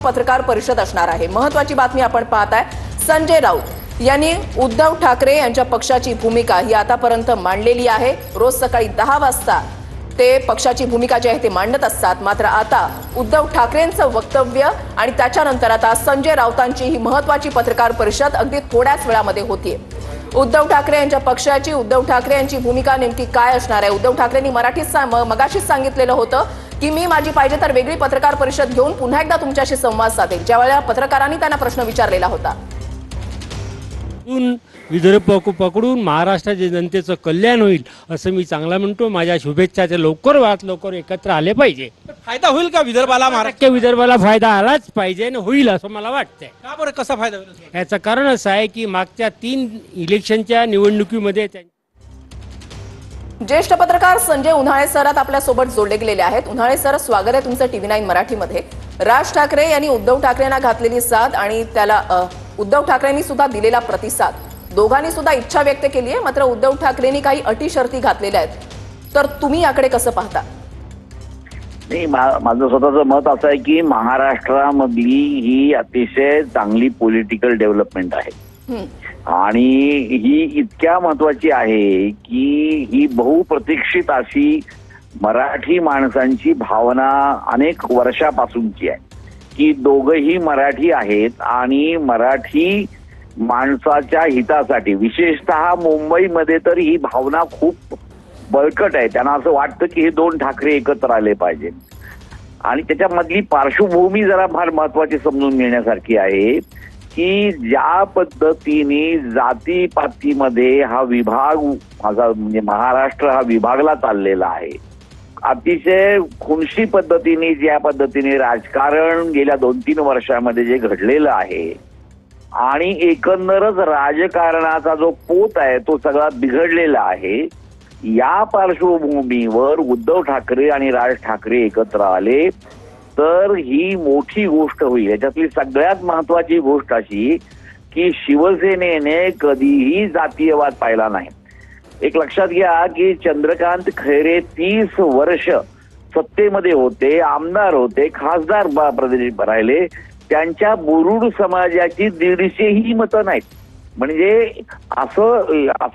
पत्रकार परिषद असणार आहे। महत्त्वाची बातमी आपण पाहताय। संजय राऊत यांनी उद्धव ठाकरे यांच्या पक्षाची भूमिका ही आतापर्यंत मांडलेली आहे। रोज सकाळी 10 वाजता ते पक्षाची भूमिका जी आहे ते मांडत असतात। मात्र आता उद्धव ठाकरेंचं वक्तव्य आणि त्याच्यानंतर आता संजय राऊतांची ही महत्त्वाची पत्रकार परिषद अगदी थोड्याच वेळामध्ये होतीये। उद्धव ठाकरे यांच्या पक्षाची उद्धव ठाकरे यांची भूमिका नेमकी काय असणार आहे? उद्धव ठाकरेंनी मराठीत मगाशीच सांगितलेलं होतं की मी माझी पाहिजे तर वेगळी पत्रकार परिषद घेऊन पुन्हा एकदा तुमच्याशी संवाद साधेल। ज्यावेळेला पत्रकारांनी त्यांना प्रश्न विचारलेला होता, विदर्भ पकडून महाराष्ट्राच्या जनतेचं कल्याण होईल असं मी चांगला म्हणतो। माझ्या शुभेच्छा ते लवकर एकत्र आले पाहिजे। फायदा होईल का विदर्भाला? महाराष्ट्र विदर्भाला फायदा आलाच पाहिजे आणि होईल असं मला वाटतंय। का बरं, कसा फायदा होईल? याचं कारण असं आहे की मागच्या 3 इलेक्शनच्या निवडणुकीमध्ये ज्येष्ठ पत्रकार संजय उन्हाळे सर आपल्या सोबत जोडले गेलेले आहेत। उन्हाळे सर, स्वागत आहे तुमचं TV9 मराठीमध्ये। राज ठाकरे यांनी उद्धव ठाकरेंना घातलेली साथ आणि त्याला उद्धव ठाकरेंनी सुद्धा दिलेला प्रतिसाद, दोघांनी सुद्धा इच्छा व्यक्त केली आहे। मात्र उद्धव ठाकरेंनी काही अटी शर्ती घातलेल्या आहेत, तर तुम्ही याकडे कसं पाहता? नाही, माझं स्वतःचं मत असं आहे की महाराष्ट्रामधली ही अतिशय चांगली पॉलिटिकल डेव्हलपमेंट आहे आणि ही इतक्या महत्वाची आहे की ही बहुप्रतीक्षित अशी मराठी माणसांची भावना अनेक वर्षापासूनची आहे की दोघंही मराठी आहेत आणि मराठी माणसाच्या हितासाठी, विशेषतः मुंबईमध्ये तर ही भावना खूप बळकट आहे। त्यांना असं वाटतं की हे 2 ठाकरे एकत्र आले पाहिजे आणि त्याच्यामधली पार्श्वभूमी जरा फार महत्वाची समजून घेण्यासारखी आहे की ज्या पद्धतीने जातीपातीमध्ये हा विभाग म्हणजे महाराष्ट्र हा विभागला चाललेला आहे, अतिशय खुनशी पद्धतीने ज्या पद्धतीने राजकारण गेल्या 2-3 वर्षामध्ये जे घडलेलं आहे आणि एकंदरच राजकारणाचा जो पोत आहे तो सगळा बिघडलेला आहे, या पार्श्वभूमीवर उद्धव ठाकरे आणि राज ठाकरे एकत्र आले तर ही मोठी गोष्ट होईल। याच्यातली सगळ्यात महत्वाची गोष्ट अशी की शिवसेनेने कधीही जातीयवाद पाहिला नाही। एक लक्षात घ्या की चंद्रकांत खैरे 30 वर्ष सत्तेमध्ये होते, आमदार होते, खासदार प्रदेश राहिले, त्यांच्या बुरुड समाजाची 150ही मतं नाहीत। म्हणजे असा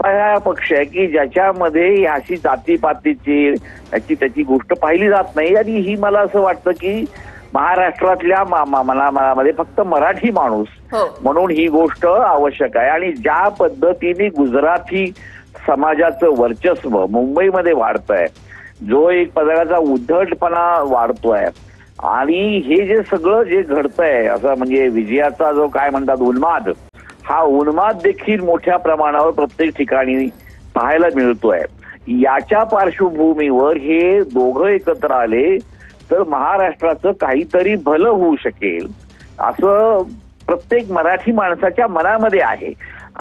हा पक्ष आहे की ज्याच्यामध्ये अशी जातीपातीची त्याची गोष्ट पाहिली जात नाही आणि ही मला असं वाटतं की महाराष्ट्रातल्या मनामध्ये फक्त मराठी माणूस म्हणून ही गोष्ट आवश्यक आहे। आणि ज्या पद्धतीने गुजराती समाजाचं वर्चस्व मुंबईमध्ये वाढतंय, जो एक पदाचा उद्धटपणा वाढतोय आणि हे जे सगळं जे घडतंय असं म्हणजे विजयाचा जो काय म्हणतात उन्माद, हा उन्माद देखील मोठ्या प्रमाणावर प्रत्येक ठिकाणी पाहायला मिळतोय। याच्या पार्श्वभूमीवर हे दोघं एकत्र आले तर महाराष्ट्राचं काहीतरी भलं होऊ शकेल असं प्रत्येक मराठी माणसाच्या मनामध्ये आहे।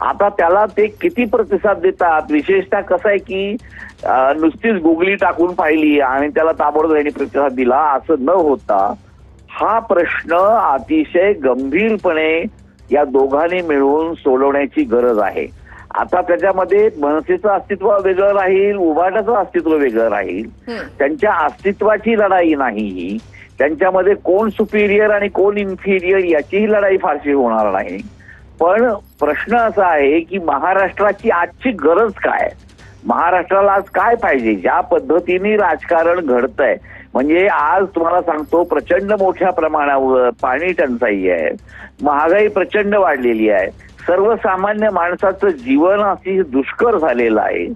आता त्याला ते किती प्रतिसाद देतात, विशेषतः कसं आहे की नुसतीच गुगली टाकून पाहिली आणि त्याला ताबडतोब यांनी प्रतिसाद दिला असं न होता हा प्रश्न अतिशय गंभीरपणे या दोघांनी मिळून सोडवण्याची गरज आहे। आता त्याच्यामध्ये मनसेचं अस्तित्व वेगळं राहील, उभाटाचं अस्तित्व वेगळं राहील, त्यांच्या अस्तित्वाची लढाई नाही ही, त्यांच्यामध्ये कोण सुपिरियर आणि कोण इन्फिरियर याचीही लढाई फारशी होणार नाही। पण प्रश्न असा आहे की महाराष्ट्राची आजची गरज काय, महाराष्ट्राला आज काय पाहिजे? ज्या पद्धतीने राजकारण घडतंय म्हणजे आज तुम्हाला सांगतो प्रचंड मोठ्या प्रमाणावर पाणी टंचाई आहे, महागाई प्रचंड वाढलेली आहे, सर्वसामान्य माणसाचं जीवन अति दुष्कर झालेलं आहे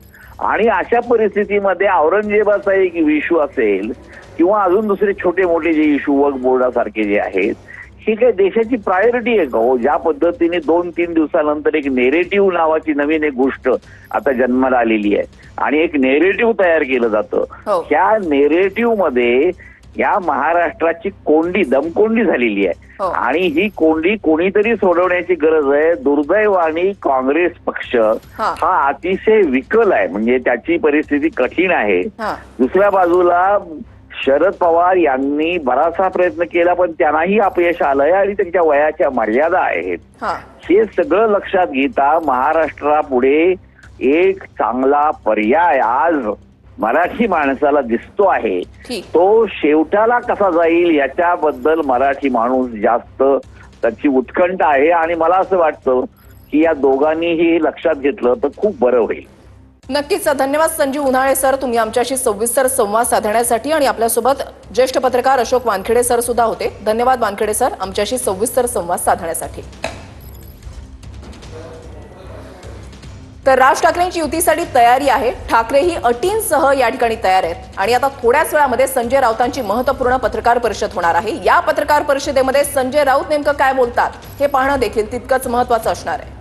आणि अशा परिस्थितीमध्ये औरंगजेबाचा एक इश्यू असेल किंवा अजून दुसरे छोटे मोठे जे इश्यू वक्फ बोर्डासारखे जे आहेत, ही काही देशाची प्रायोरिटी आहे का हो? ज्या पद्धतीने 2-3 दिवसानंतर एक नेरेटिव्ह नावाची नवीन एक गोष्ट आता जन्माला आलेली आहे आणि एक नेरेटिव्ह तयार केलं जातं, ह्या नेरेटिव्ह मध्ये या महाराष्ट्राची दमकोंडी झालेली आहे आणि ही कोंडी कोणीतरी सोडवण्याची गरज आहे। दुर्दैवाने काँग्रेस पक्ष हा अतिशय विकल आहे, म्हणजे त्याची परिस्थिती कठीण आहे। दुसऱ्या बाजूला शरद पवार यांनी बराचसा प्रयत्न केला पण त्यांनाही अपयश आलंय आणि त्यांच्या वयाच्या मर्यादा आहेत। हे सगळं लक्षात घेता महाराष्ट्रापुढे एक चांगला पर्याय आज मराठी माणसाला दिसतो आहे ठीक. तो शेवटाला कसा जाईल याच्याबद्दल मराठी माणूस जास्त त्याची उत्कंठा आहे आणि मला असं वाटतं की या दोघांनीही लक्षात घेतलं तर खूप बरं होईल. नक्कीच. धन्यवाद संजीव उन्हाळे सर, तुम्ही आमच्याशी सविस्तर संवाद साधण्यासाठी. आणि आपल्यासोबत ज्येष्ठ पत्रकार अशोक वानखेडे सर सुद्धा होते. धन्यवाद वानखेडे सर आमच्याशी सविस्तर संवाद साधण्यासाठी. तर राज ठाकरेंची युतीसाठी तयारी आहे. ठाकरे ही अटींसह या ठिकाणी तयार आहेत आणि आता थोड्याच वेळामध्ये संजय राऊतांची महत्त्वपूर्ण पत्रकार परिषद होणार आहे. या पत्रकार परिषदेमध्ये संजय राऊत नेमकं काय बोलतात हे पाहणं देखील तितकंच महत्त्वाचं असणार आहे.